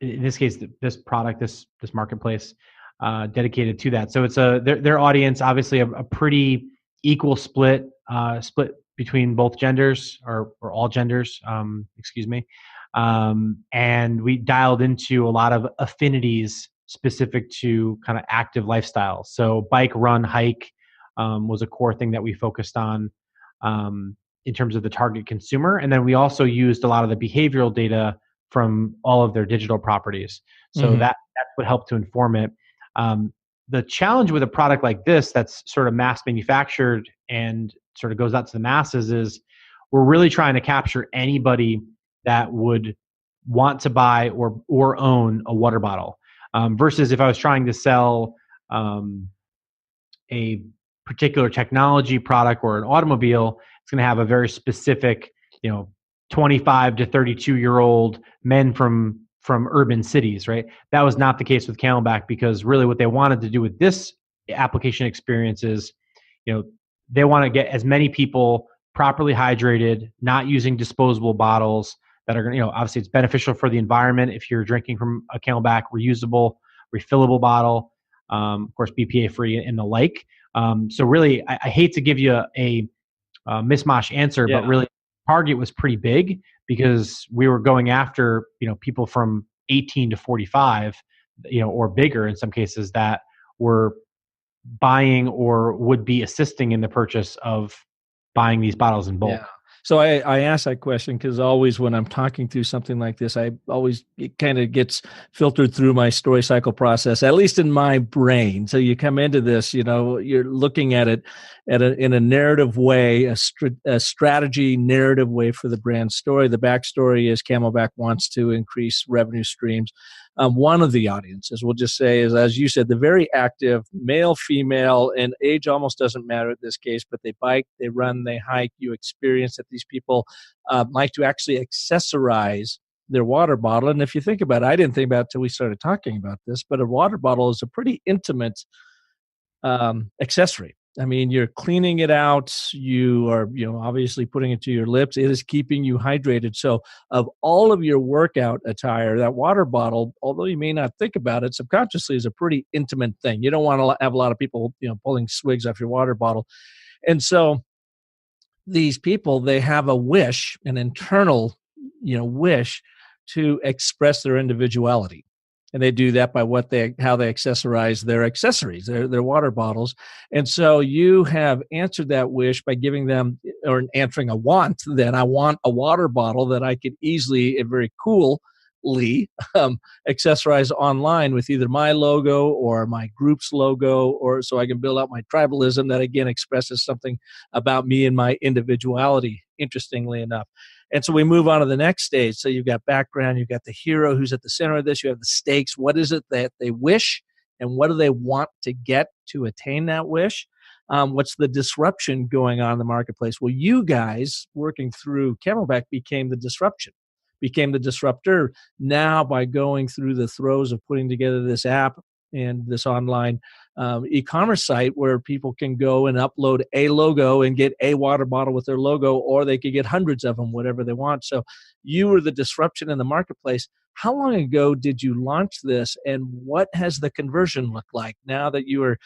In this case, this product, this marketplace, dedicated to that. So it's their audience, obviously a pretty equal split between both genders or all genders, excuse me. And we dialed into a lot of affinities specific to kind of active lifestyles. So bike, run, hike was a core thing that we focused on in terms of the target consumer. And then we also used a lot of the behavioral data from all of their digital properties. So that's what helped to inform it. The challenge with a product like this that's sort of mass manufactured and sort of goes out to the masses is we're really trying to capture anybody that would want to buy or own a water bottle. Versus if I was trying to sell a particular technology product or an automobile, it's going to have a very specific, 25 to 32-year-old men from urban cities, right? That was not the case with Camelback, because really what they wanted to do with this application experience is, they want to get as many people properly hydrated, not using disposable bottles that are going to, obviously it's beneficial for the environment if you're drinking from a Camelback reusable, refillable bottle, of course, BPA free and the like. So really, I hate to give you a mishmash answer, but really target was pretty big because we were going after, people from 18 to 45, or bigger in some cases, that were buying or would be assisting in the purchase of buying these bottles in bulk. Yeah. So I asked that question because always when I'm talking through something like this, it kind of gets filtered through my story cycle process, at least in my brain. So you come into this, you're looking at it in a narrative way, a strategy narrative way for the brand story. The backstory is Camelback wants to increase revenue streams. One of the audiences, we'll just say, is, as you said, the very active male, female, and age almost doesn't matter in this case, but they bike, they run, they hike. You experience that these people like to actually accessorize their water bottle. And if you think about it, I didn't think about it until we started talking about this, but a water bottle is a pretty intimate accessory. I mean, you're cleaning it out. You are, obviously putting it to your lips. It is keeping you hydrated. So of all of your workout attire, that water bottle, although you may not think about it, subconsciously is a pretty intimate thing. You don't want to have a lot of people, pulling swigs off your water bottle. And so these people, they have a wish, an internal, wish to express their individuality. And they do that by how they accessorize their accessories, their water bottles. And so you have answered that wish by giving them, or answering a want. Then I want a water bottle that I could easily and very coolly accessorize online with either my logo or my group's logo, or so I can build out my tribalism that again expresses something about me and my individuality, interestingly enough. And so we move on to the next stage. So you've got background, you've got the hero who's at the center of this, you have the stakes. What is it that they wish, and what do they want to get to attain that wish? What's the disruption going on in the marketplace? Well, you guys working through Camelback became the disruptor now by going through the throes of putting together this app and this online e-commerce site where people can go and upload a logo and get a water bottle with their logo, or they could get hundreds of them, whatever they want. So you were the disruption in the marketplace. How long ago did you launch this, and what has the conversion looked like now that you are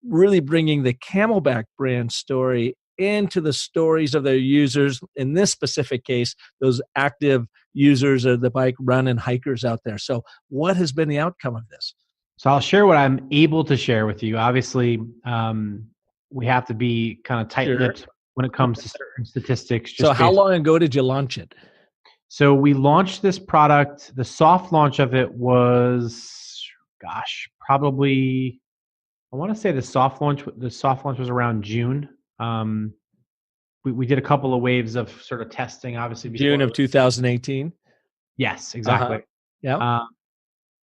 really bringing the Camelback brand story into the stories of their users, in this specific case, those active users of the bike, run, and hikers out there? So what has been the outcome of this? So I'll share what I'm able to share with you. Obviously, we have to be kind of tight-lipped when it comes to certain statistics. So how long ago did you launch it? So we launched this product. The soft launch of it was, probably, I want to say the soft launch was around June. We did a couple of waves of sort of testing, obviously. June of 2018? Yes, exactly. Yeah.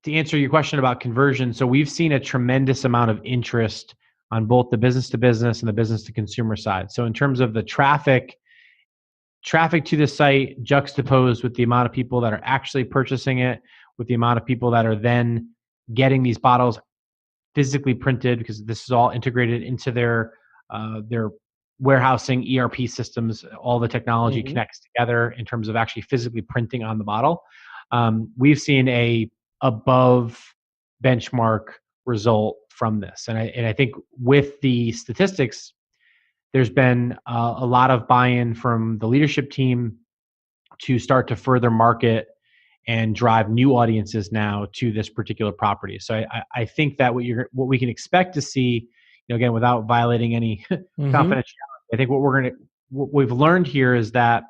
To answer your question about conversion, so we've seen a tremendous amount of interest on both the business to business and the business to consumer side. So in terms of the traffic to the site juxtaposed with the amount of people that are actually purchasing it, with the amount of people that are then getting these bottles physically printed, because this is all integrated into their warehousing ERP systems. All the technology connects together in terms of actually physically printing on the bottle. We've seen a above benchmark result from this. And I think with the statistics, there's been a lot of buy-in from the leadership team to start to further market and drive new audiences now to this particular property. So I think that what we can expect to see, again, without violating any confidentiality, I think what we've learned here is that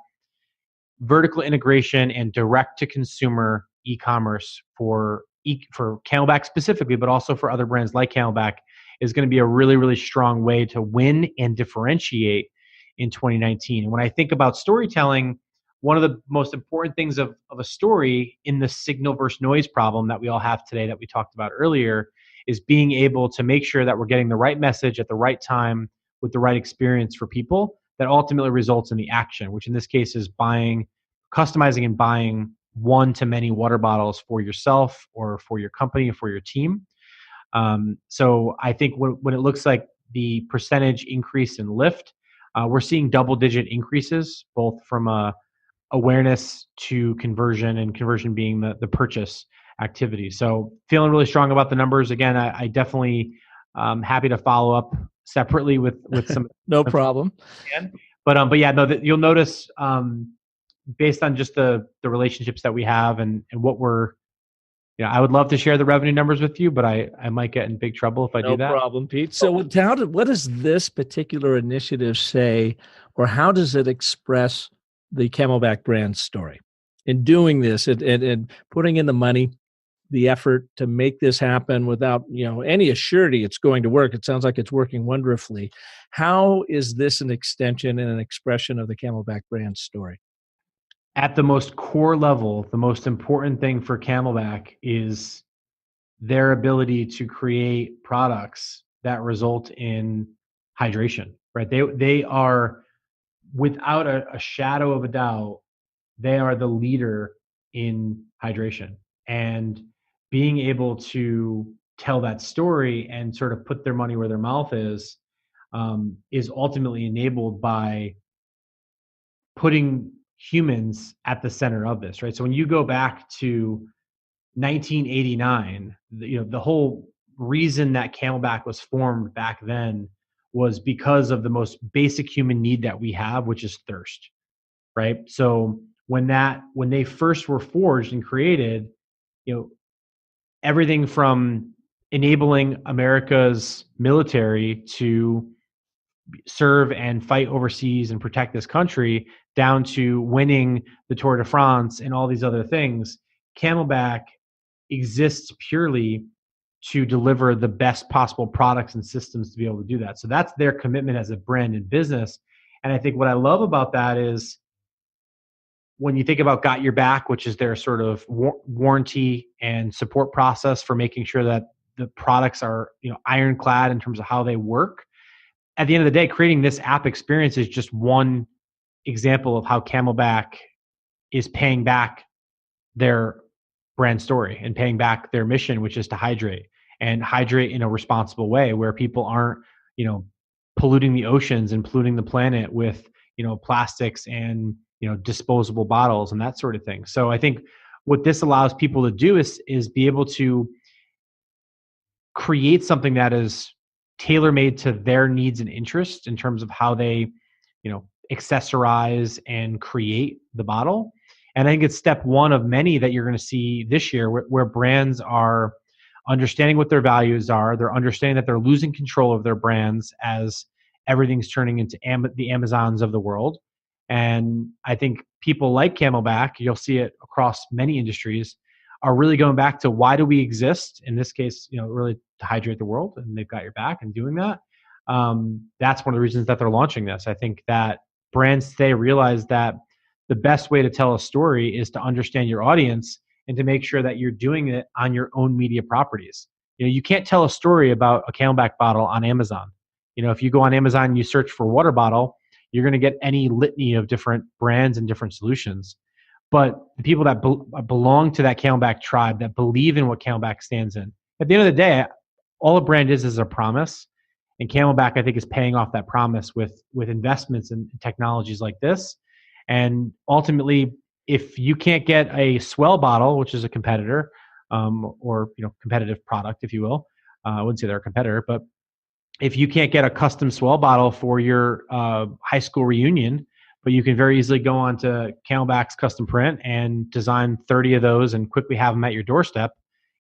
vertical integration and direct to consumer e-commerce for Camelback specifically, but also for other brands like Camelback, is going to be a really, really strong way to win and differentiate in 2019. And when I think about storytelling, one of the most important things of a story in the signal versus noise problem that we all have today that we talked about earlier is being able to make sure that we're getting the right message at the right time with the right experience for people that ultimately results in the action, which in this case is customizing and buying one-to-many water bottles for yourself or for your company or for your team. So I think when it looks like the percentage increase in lift, we're seeing double-digit increases, both from awareness to conversion, and conversion being the purchase activity. So feeling really strong about the numbers. Again, I definitely happy to follow up separately with some. No problem. But yeah, no, you'll notice based on just the relationships that we have and what we're I would love to share the revenue numbers with you, but I might get in big trouble if I do that. No problem, Pete. So what does this particular initiative say, or how does it express the Camelback brand story? In doing this and putting in the money, the effort to make this happen without any assurity it's going to work. It sounds like it's working wonderfully. How is this an extension and an expression of the Camelback brand story? At the most core level, the most important thing for Camelback is their ability to create products that result in hydration, right? They are, without a shadow of a doubt, they are the leader in hydration. And being able to tell that story and sort of put their money where their mouth is ultimately enabled by putting humans at the center of this, right? So when you go back to 1989, the whole reason that Camelback was formed back then was because of the most basic human need that we have, which is thirst, right? So when they first were forged and created, everything from enabling America's military to serve and fight overseas and protect this country, down to winning the Tour de France and all these other things, Camelback exists purely to deliver the best possible products and systems to be able to do that. So that's their commitment as a brand and business. And I think what I love about that is when you think about Got Your Back, which is their sort of warranty and support process for making sure that the products are ironclad in terms of how they work. At the end of the day, creating this app experience is just one example of how Camelback is paying back their brand story and paying back their mission, which is to hydrate in a responsible way where people aren't, polluting the oceans and polluting the planet with, plastics and, disposable bottles and that sort of thing. So I think what this allows people to do is be able to create something that is tailor-made to their needs and interests in terms of how they, accessorize and create the bottle. And I think it's step one of many that you're going to see this year where brands are understanding what their values are. They're understanding that they're losing control of their brands as everything's turning into the Amazons of the world. And I think people like Camelback, you'll see it across many industries, are really going back to why do we exist? In this case, really to hydrate the world, and they've got your back in doing that. That's one of the reasons that they're launching this. I think that brands today realize that the best way to tell a story is to understand your audience and to make sure that you're doing it on your own media properties. You can't tell a story about a Camelback bottle on Amazon. If you go on Amazon and you search for water bottle, you're going to get any litany of different brands and different solutions. But the people that belong to that Camelback tribe, that believe in what Camelback stands in, at the end of the day, all a brand is a promise. And Camelback, I think, is paying off that promise with investments in technologies like this. And ultimately, if you can't get a Swell bottle, which is a competitor, or competitive product, if you will, I wouldn't say they're a competitor, but if you can't get a custom Swell bottle for your high school reunion, but you can very easily go on to Camelback's custom print and design 30 of those and quickly have them at your doorstep,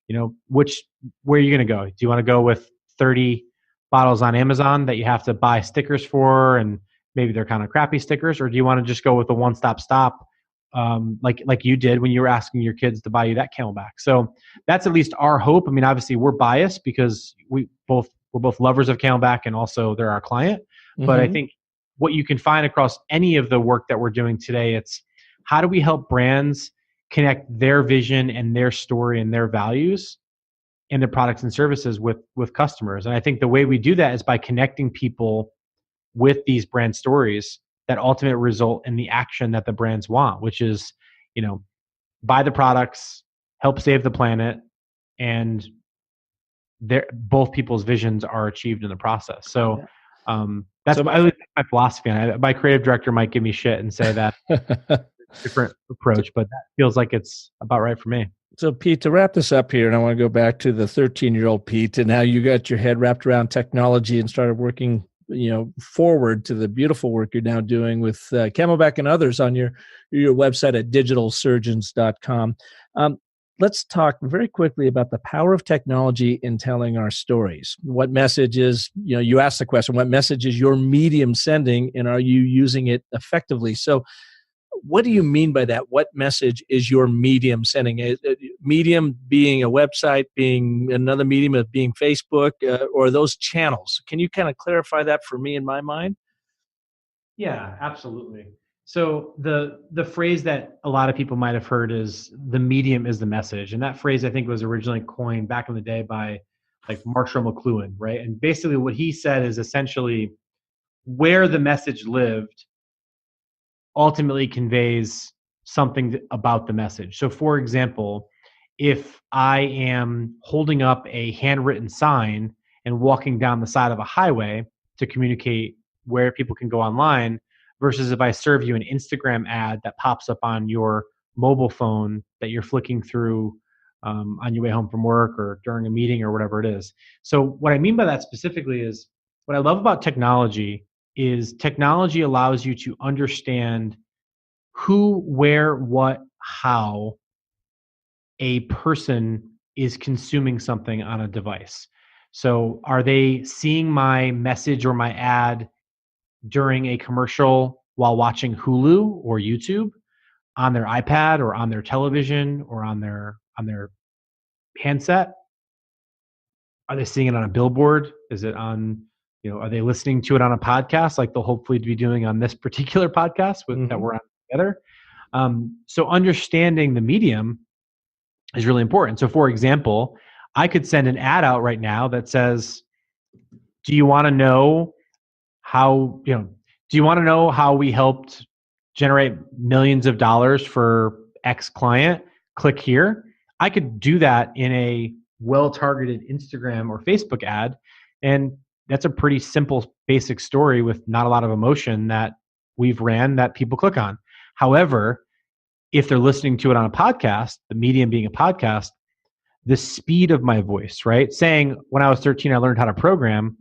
where are you going to go? Do you want to go with 30 bottles on Amazon that you have to buy stickers for, and maybe they're kind of crappy stickers, or do you want to just go with a one-stop stop, like you did when you were asking your kids to buy you that Camelback? So that's at least our hope. I mean, obviously we're biased because we're both lovers of Camelback and also they're our client. Mm-hmm. But I think what you can find across any of the work that we're doing today, it's how do we help brands connect their vision and their story and their values and their products and services with customers. And I think the way we do that is by connecting people with these brand stories that ultimately result in the action that the brands want, which is, buy the products, help save the planet, and both people's visions are achieved in the process. So that's my philosophy. And my creative director might give me shit and say that different approach, but that feels like it's about right for me. So Pete, to wrap this up here, and I want to go back to the 13-year-old Pete, and now you got your head wrapped around technology and started working, forward to the beautiful work you're now doing with Camelback and others on your website at digitalsurgeons.com. let's talk very quickly about the power of technology in telling our stories. What message is, you asked the question, what message is your medium sending, and are you using it effectively? So what do you mean by that? What message is your medium sending? Medium being a website, being another medium of being Facebook, or those channels? Can you kind of clarify that for me in my mind? Yeah, absolutely. So the phrase that a lot of people might have heard is the medium is the message. And that phrase I think was originally coined back in the day by like Marshall McLuhan, right? And basically what he said is essentially where the message lived ultimately conveys something about the message. So for example, if I am holding up a handwritten sign and walking down the side of a highway to communicate where people can go online versus if I serve you an Instagram ad that pops up on your mobile phone that you're flicking through on your way home from work or during a meeting or whatever it is. So what I mean by that specifically is what I love about technology is technology allows you to understand who, where, what, how a person is consuming something on a device. So are they seeing my message or my ad during a commercial while watching Hulu or YouTube on their iPad or on their television or on their handset? Are they seeing it on a billboard? Is it on, are they listening to it on a podcast like they'll hopefully be doing on this particular podcast that we're on together? So understanding the medium is really important. So for example, I could send an ad out right now that says, do you want to know how we helped generate millions of dollars for X client? Click here. I could do that in a well-targeted Instagram or Facebook ad. And that's a pretty simple, basic story with not a lot of emotion that we've ran that people click on. However, if they're listening to it on a podcast, the medium being a podcast, the speed of my voice, right? Saying when I was 13, I learned how to program.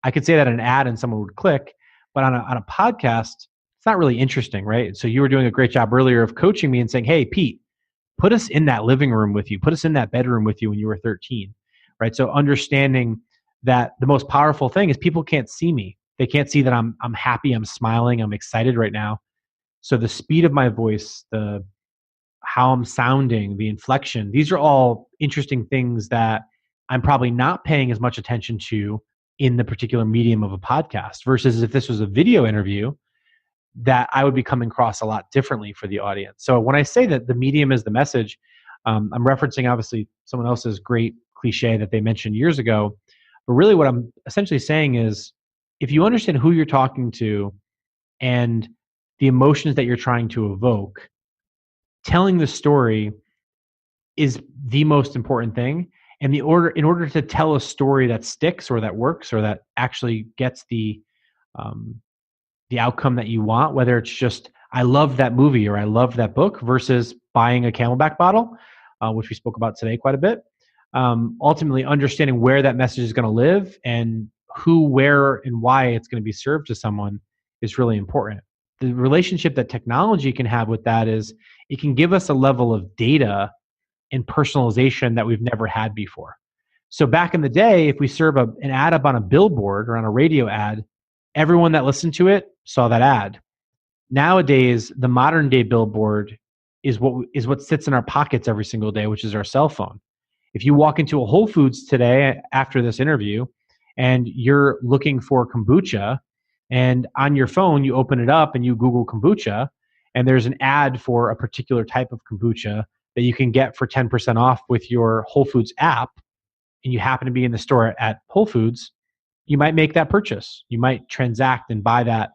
I could say that in an ad and someone would click, but on a podcast, it's not really interesting, right? So you were doing a great job earlier of coaching me and saying, hey, Pete, put us in that living room with you, put us in that bedroom with you when you were 13, right? So understanding that the most powerful thing is people can't see me. They can't see that I'm happy, I'm smiling, I'm excited right now. So the speed of my voice, the how I'm sounding, the inflection, these are all interesting things that I'm probably not paying as much attention to in the particular medium of a podcast versus if this was a video interview that I would be coming across a lot differently for the audience. So when I say that the medium is the message, I'm referencing obviously someone else's great cliche that they mentioned years ago. But really what I'm essentially saying is if you understand who you're talking to and the emotions that you're trying to evoke, telling the story is the most important thing. And in order to tell a story that sticks or that works or that actually gets the outcome that you want, whether it's just, I love that movie or I love that book versus buying a Camelback bottle, which we spoke about today quite a bit. Ultimately understanding where that message is going to live and who, where, and why it's going to be served to someone is really important. The relationship that technology can have with that is it can give us a level of data and personalization that we've never had before. So back in the day, if we serve an ad up on a billboard or on a radio ad, everyone that listened to it saw that ad. Nowadays, the modern day billboard is what sits in our pockets every single day, which is our cell phone. If you walk into a Whole Foods today after this interview and you're looking for kombucha, and on your phone, you open it up and you Google kombucha, and there's an ad for a particular type of kombucha that you can get for 10% off with your Whole Foods app, and you happen to be in the store at Whole Foods, you might make that purchase. You might transact and buy that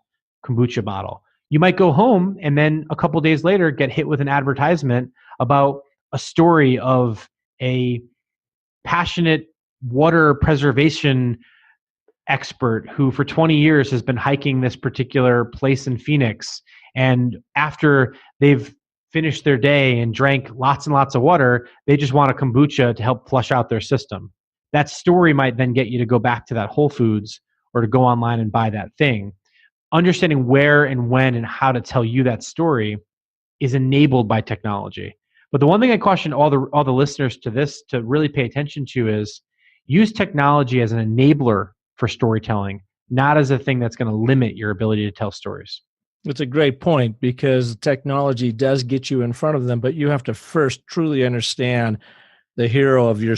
kombucha bottle. You might go home and then a couple days later get hit with an advertisement about a story of a passionate water preservation expert who for 20 years has been hiking this particular place in Phoenix. And after they've finished their day and drank lots and lots of water, they just want a kombucha to help flush out their system. That story might then get you to go back to that Whole Foods or to go online and buy that thing. Understanding where and when and how to tell you that story is enabled by technology. But the one thing I caution all the listeners to this to really pay attention to is use technology as an enabler for storytelling, not as a thing that's going to limit your ability to tell stories. It's a great point because technology does get you in front of them, but you have to first truly understand the hero of your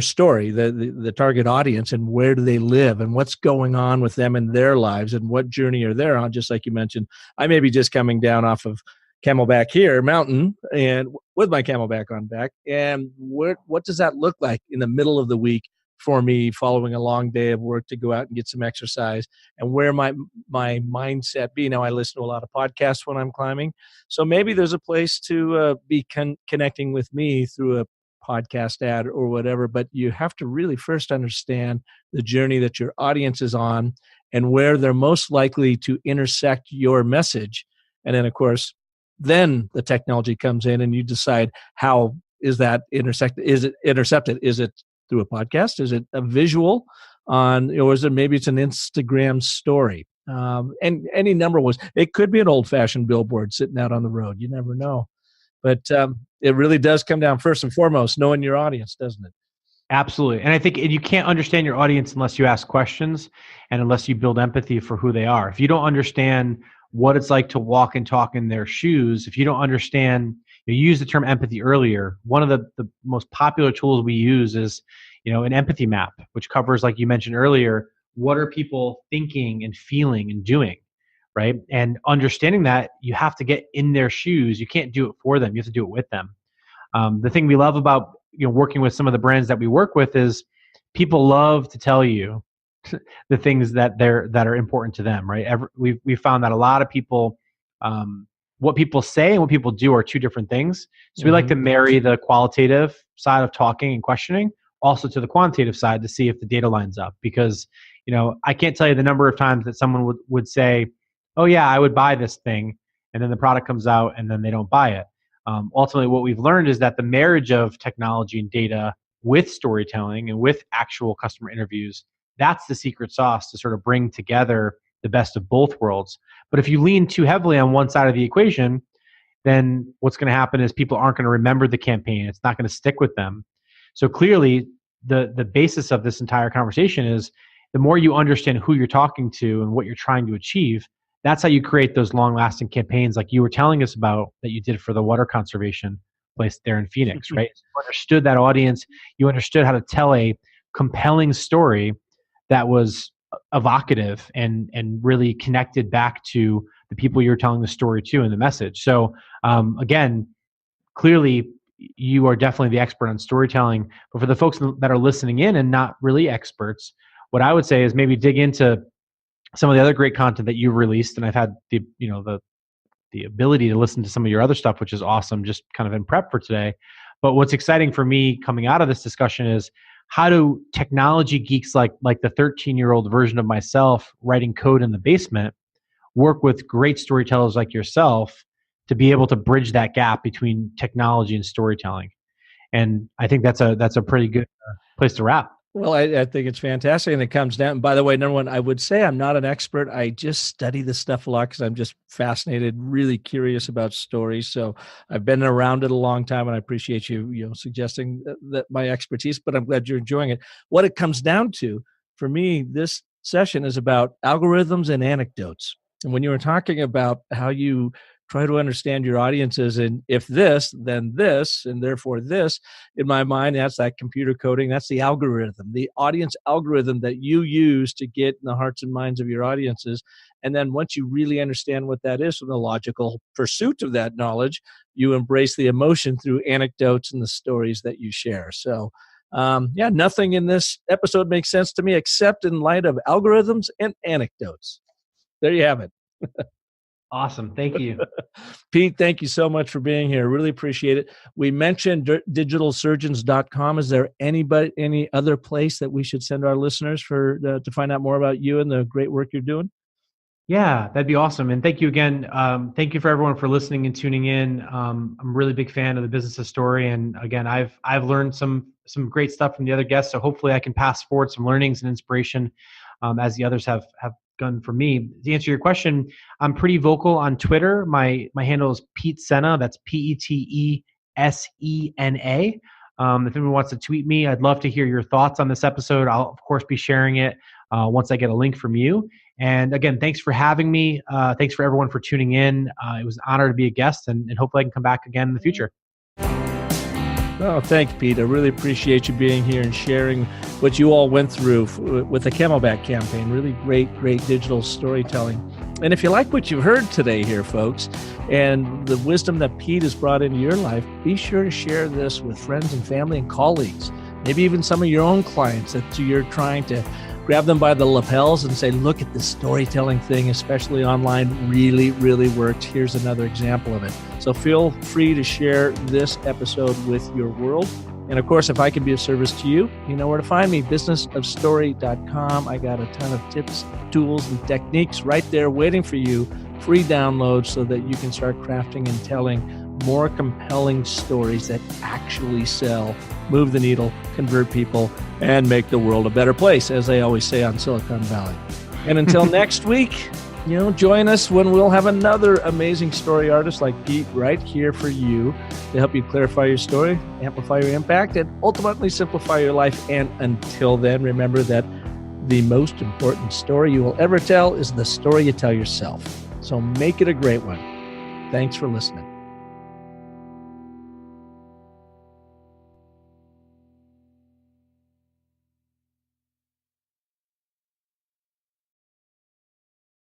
story, the target audience, and where do they live, and what's going on with them in their lives, and what journey are they on. Just like you mentioned, I may be just coming down off of Camelback here mountain, and with my Camelback on back, and what does that look like in the middle of the week for me, following a long day of work, to go out and get some exercise, and where my mindset be. Now I listen to a lot of podcasts when I'm climbing, so maybe there's a place to be connecting with me through a podcast ad or whatever, but you have to really first understand the journey that your audience is on and where they're most likely to intersect your message. And then, of course, then the technology comes in and you decide how is that intersected? Is it intercepted? Is it through a podcast? Is it a visual or is it maybe it's an Instagram story? And any number was, it could be an old fashioned billboard sitting out on the road. You never know. But it really does come down first and foremost, knowing your audience, doesn't it? Absolutely. And I think you can't understand your audience unless you ask questions and unless you build empathy for who they are. If you don't understand what it's like to walk and talk in their shoes, if you don't understand, you used the term empathy earlier. One of the most popular tools we use is, an empathy map, which covers, like you mentioned earlier, what are people thinking and feeling and doing, right? And understanding that, you have to get in their shoes. You can't do it for them. You have to do it with them. The thing we love about working with some of the brands that we work with is people love to tell you the things that are important to them, right? We've found that a lot of people, what people say and what people do are two different things. So we like to marry the qualitative side of talking and questioning also to the quantitative side to see if the data lines up. Because I can't tell you the number of times that someone would say, "Oh yeah, I would buy this thing," and then the product comes out and then they don't buy it. Ultimately, what we've learned is that the marriage of technology and data with storytelling and with actual customer interviews, that's the secret sauce to sort of bring together the best of both worlds. But if you lean too heavily on one side of the equation, then what's going to happen is people aren't going to remember the campaign. It's not going to stick with them. So clearly, the basis of this entire conversation is the more you understand who you're talking to and what you're trying to achieve, that's how you create those long-lasting campaigns like you were telling us about that you did for the water conservation place there in Phoenix, right? You understood that audience. You understood how to tell a compelling story that was evocative and really connected back to the people you're telling the story to and the message. So again, clearly you are definitely the expert on storytelling. But for the folks that are listening in and not really experts, what I would say is maybe dig into some of the other great content that you've released. And I've had the ability to listen to some of your other stuff, which is awesome, just kind of in prep for today. But what's exciting for me coming out of this discussion is how do technology geeks like the 13-year-old version of myself writing code in the basement work with great storytellers like yourself to be able to bridge that gap between technology and storytelling. And I think that's a pretty good place to wrap. Well, I think it's fantastic. And it comes down, by the way, number one, I would say I'm not an expert. I just study this stuff a lot because I'm just fascinated, really curious about stories. So I've been around it a long time, and I appreciate you suggesting that my expertise, but I'm glad you're enjoying it. What it comes down to, for me, this session is about algorithms and anecdotes. And when you were talking about how you try to understand your audiences, and if this, then this, and therefore this, in my mind, that's that computer coding. That's the algorithm, the audience algorithm that you use to get in the hearts and minds of your audiences. And then once you really understand what that is, from the logical pursuit of that knowledge, you embrace the emotion through anecdotes and the stories that you share. So nothing in this episode makes sense to me except in light of algorithms and anecdotes. There you have it. Awesome. Thank you. Pete, thank you so much for being here. Really appreciate it. We mentioned digitalsurgeons.com. Is there any other place that we should send our listeners to find out more about you and the great work you're doing? Yeah, that'd be awesome. And thank you again. Thank you for everyone for listening and tuning in. I'm a really big fan of the Business of Story. And again, I've learned some great stuff from the other guests. So hopefully I can pass forward some learnings and inspiration as the others have done for me. To answer your question, I'm pretty vocal on Twitter. My handle is Pete Sena. That's Sena. If anyone wants to tweet me, I'd love to hear your thoughts on this episode. I'll, of course, be sharing it once I get a link from you. And again, thanks for having me. Thanks for everyone for tuning in. It was an honor to be a guest, and hopefully I can come back again in the future. Oh, thanks, Pete. I really appreciate you being here and sharing what you all went through with the Camelback campaign. Really great digital storytelling. And if you like what you've heard today here, folks, and the wisdom that Pete has brought into your life, be sure to share this with friends and family and colleagues, maybe even some of your own clients that you're trying to grab them by the lapels and say, look at this storytelling thing, especially online, really worked. Here's another example of it. So feel free to share this episode with your world. And of course, if I can be of service to you, you know where to find me, businessofstory.com. I got a ton of tips, tools, and techniques right there waiting for you, free downloads so that you can start crafting and telling more compelling stories that actually sell, move the needle, convert people, and make the world a better place, as they always say on Silicon Valley. And until next week, join us when we'll have another amazing story artist like Pete right here for you to help you clarify your story, amplify your impact, and ultimately simplify your life. And until then, remember that the most important story you will ever tell is the story you tell yourself. So make it a great one. Thanks for listening.